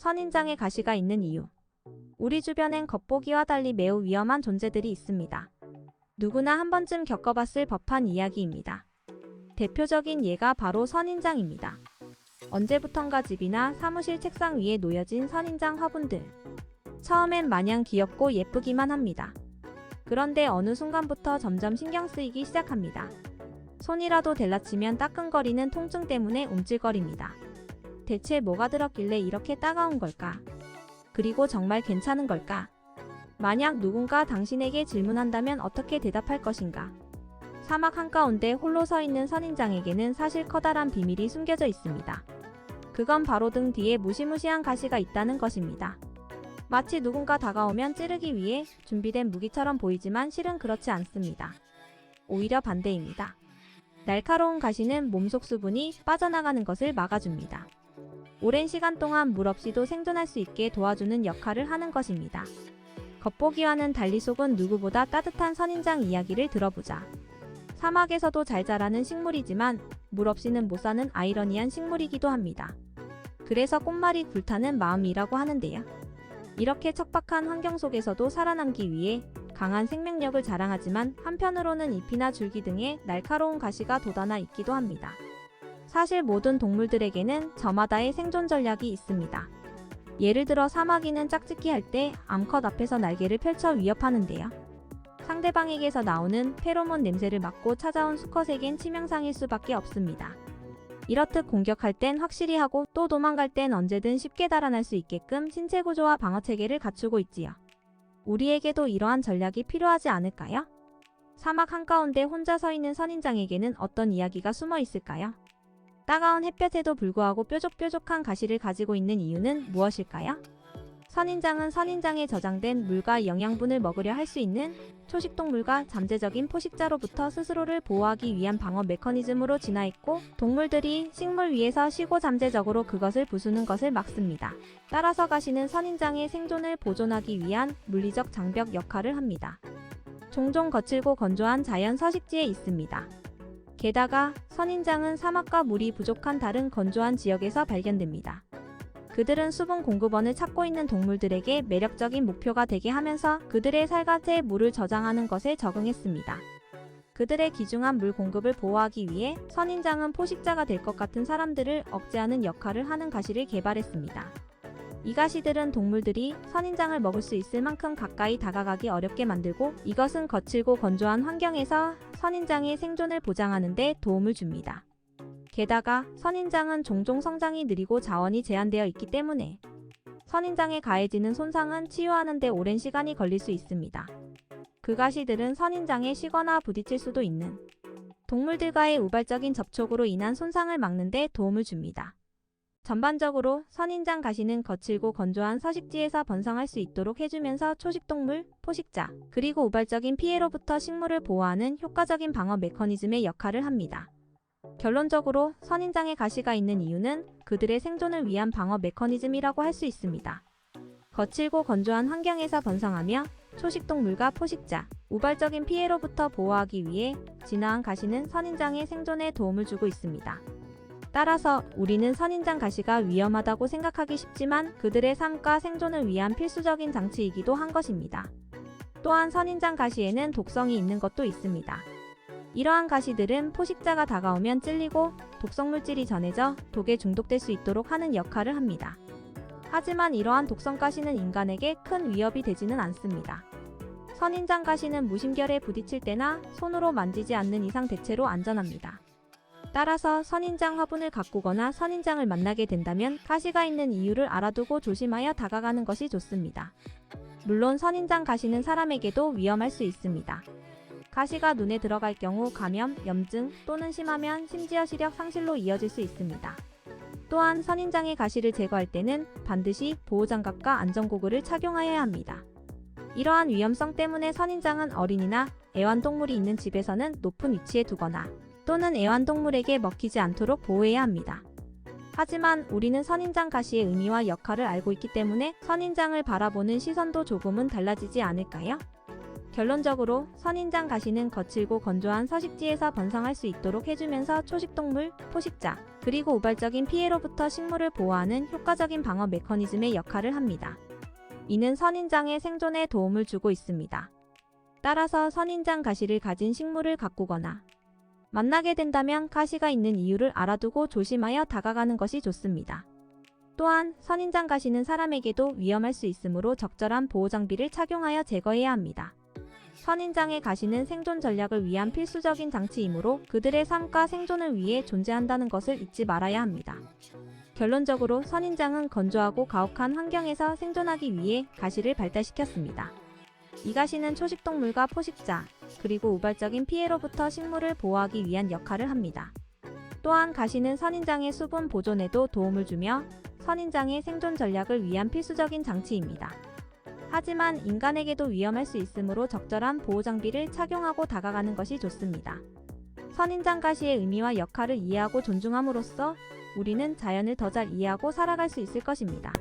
선인장에 가시가 있는 이유. 우리 주변엔 겉보기와 달리 매우 위험한 존재들이 있습니다. 누구나 한 번쯤 겪어봤을 법한 이야기입니다. 대표적인 예가 바로 선인장입니다. 언제부턴가 집이나 사무실 책상 위에 놓여진 선인장 화분들. 처음엔 마냥 귀엽고 예쁘기만 합니다. 그런데 어느 순간부터 점점 신경 쓰이기 시작합니다. 손이라도 델라치면 따끔거리는 통증 때문에 움찔거립니다. 대체 뭐가 들었길래 이렇게 따가운 걸까? 그리고 정말 괜찮은 걸까? 만약 누군가 당신에게 질문한다면 어떻게 대답할 것인가? 사막 한가운데 홀로 서 있는 선인장에게는 사실 커다란 비밀이 숨겨져 있습니다. 그건 바로 등 뒤에 무시무시한 가시가 있다는 것입니다. 마치 누군가 다가오면 찌르기 위해 준비된 무기처럼 보이지만 실은 그렇지 않습니다. 오히려 반대입니다. 날카로운 가시는 몸속 수분이 빠져나가는 것을 막아줍니다. 오랜 시간 동안 물 없이도 생존할 수 있게 도와주는 역할을 하는 것입니다. 겉보기와는 달리 속은 누구보다 따뜻한 선인장 이야기를 들어보자. 사막에서도 잘 자라는 식물이지만 물 없이는 못 사는 아이러니한 식물이기도 합니다. 그래서 꽃말이 불타는 마음이라고 하는데요. 이렇게 척박한 환경 속에서도 살아남기 위해 강한 생명력을 자랑하지만 한편으로는 잎이나 줄기 등의 날카로운 가시가 돋아나 있기도 합니다. 사실 모든 동물들에게는 저마다의 생존 전략이 있습니다. 예를 들어 사마귀는 짝짓기 할 때 암컷 앞에서 날개를 펼쳐 위협하는데요. 상대방에게서 나오는 페로몬 냄새를 맡고 찾아온 수컷에겐 치명상일 수밖에 없습니다. 이렇듯 공격할 땐 확실히 하고 또 도망갈 땐 언제든 쉽게 달아날 수 있게끔 신체 구조와 방어 체계를 갖추고 있지요. 우리에게도 이러한 전략이 필요하지 않을까요? 사막 한가운데 혼자 서 있는 선인장에게는 어떤 이야기가 숨어 있을까요? 따가운 햇볕에도 불구하고 뾰족뾰족한 가시를 가지고 있는 이유는 무엇일까요? 선인장은 선인장에 저장된 물과 영양분을 먹으려 할 수 있는 초식동물과 잠재적인 포식자로부터 스스로를 보호하기 위한 방어 메커니즘으로 진화했고, 동물들이 식물 위에서 쉬고 잠재적으로 그것을 부수는 것을 막습니다. 따라서 가시는 선인장의 생존을 보존하기 위한 물리적 장벽 역할을 합니다. 종종 거칠고 건조한 자연 서식지에 있습니다. 게다가 선인장은 사막과 물이 부족한 다른 건조한 지역에서 발견됩니다. 그들은 수분 공급원을 찾고 있는 동물들에게 매력적인 목표가 되게 하면서 그들의 살갗에 물을 저장하는 것에 적응했습니다. 그들의 귀중한 물 공급을 보호하기 위해 선인장은 포식자가 될 것 같은 사람들을 억제하는 역할을 하는 가시를 개발했습니다. 이 가시들은 동물들이 선인장을 먹을 수 있을 만큼 가까이 다가가기 어렵게 만들고, 이것은 거칠고 건조한 환경에서 선인장의 생존을 보장하는 데 도움을 줍니다. 게다가 선인장은 종종 성장이 느리고 자원이 제한되어 있기 때문에 선인장에 가해지는 손상은 치유하는 데 오랜 시간이 걸릴 수 있습니다. 그 가시들은 선인장에 쉬거나 부딪힐 수도 있는 동물들과의 우발적인 접촉으로 인한 손상을 막는 데 도움을 줍니다. 전반적으로 선인장 가시는 거칠고 건조한 서식지에서 번성할 수 있도록 해주면서 초식동물, 포식자, 그리고 우발적인 피해로부터 식물을 보호하는 효과적인 방어 메커니즘의 역할을 합니다. 결론적으로 선인장에 가시가 있는 이유는 그들의 생존을 위한 방어 메커니즘이라고 할 수 있습니다. 거칠고 건조한 환경에서 번성하며 초식동물과 포식자, 우발적인 피해로부터 보호하기 위해 진화한 가시는 선인장의 생존에 도움을 주고 있습니다. 따라서 우리는 선인장 가시가 위험하다고 생각하기 쉽지만 그들의 삶과 생존을 위한 필수적인 장치이기도 한 것입니다. 또한 선인장 가시에는 독성이 있는 것도 있습니다. 이러한 가시들은 포식자가 다가오면 찔리고 독성물질이 전해져 독에 중독될 수 있도록 하는 역할을 합니다. 하지만 이러한 독성 가시는 인간에게 큰 위협이 되지는 않습니다. 선인장 가시는 무심결에 부딪힐 때나 손으로 만지지 않는 이상 대체로 안전합니다. 따라서 선인장 화분을 가꾸거나 선인장을 만나게 된다면 가시가 있는 이유를 알아두고 조심하여 다가가는 것이 좋습니다. 물론 선인장 가시는 사람에게도 위험할 수 있습니다. 가시가 눈에 들어갈 경우 감염, 염증 또는 심하면 심지어 시력 상실로 이어질 수 있습니다. 또한 선인장의 가시를 제거할 때는 반드시 보호장갑과 안전고글을 착용하여야 합니다. 이러한 위험성 때문에 선인장은 어린이나 애완동물이 있는 집에서는 높은 위치에 두거나 또는 애완동물에게 먹히지 않도록 보호해야 합니다. 하지만 우리는 선인장 가시의 의미와 역할을 알고 있기 때문에 선인장을 바라보는 시선도 조금은 달라지지 않을까요? 결론적으로 선인장 가시는 거칠고 건조한 서식지에서 번성할 수 있도록 해주면서 초식동물, 포식자, 그리고 우발적인 피해로부터 식물을 보호하는 효과적인 방어 메커니즘의 역할을 합니다. 이는 선인장의 생존에 도움을 주고 있습니다. 따라서 선인장 가시를 가진 식물을 가꾸거나 만나게 된다면 가시가 있는 이유를 알아두고 조심하여 다가가는 것이 좋습니다. 또한 선인장 가시는 사람에게도 위험할 수 있으므로 적절한 보호장비를 착용하여 제거해야 합니다. 선인장의 가시는 생존 전략을 위한 필수적인 장치이므로 그들의 삶과 생존을 위해 존재한다는 것을 잊지 말아야 합니다. 결론적으로 선인장은 건조하고 가혹한 환경에서 생존하기 위해 가시를 발달시켰습니다. 이 가시는 초식동물과 포식자, 그리고 우발적인 피해로부터 식물을 보호하기 위한 역할을 합니다. 또한 가시는 선인장의 수분 보존에도 도움을 주며 선인장의 생존 전략을 위한 필수적인 장치입니다. 하지만 인간에게도 위험할 수 있으므로 적절한 보호장비를 착용하고 다가가는 것이 좋습니다. 선인장 가시의 의미와 역할을 이해하고 존중함으로써 우리는 자연을 더 잘 이해하고 살아갈 수 있을 것입니다.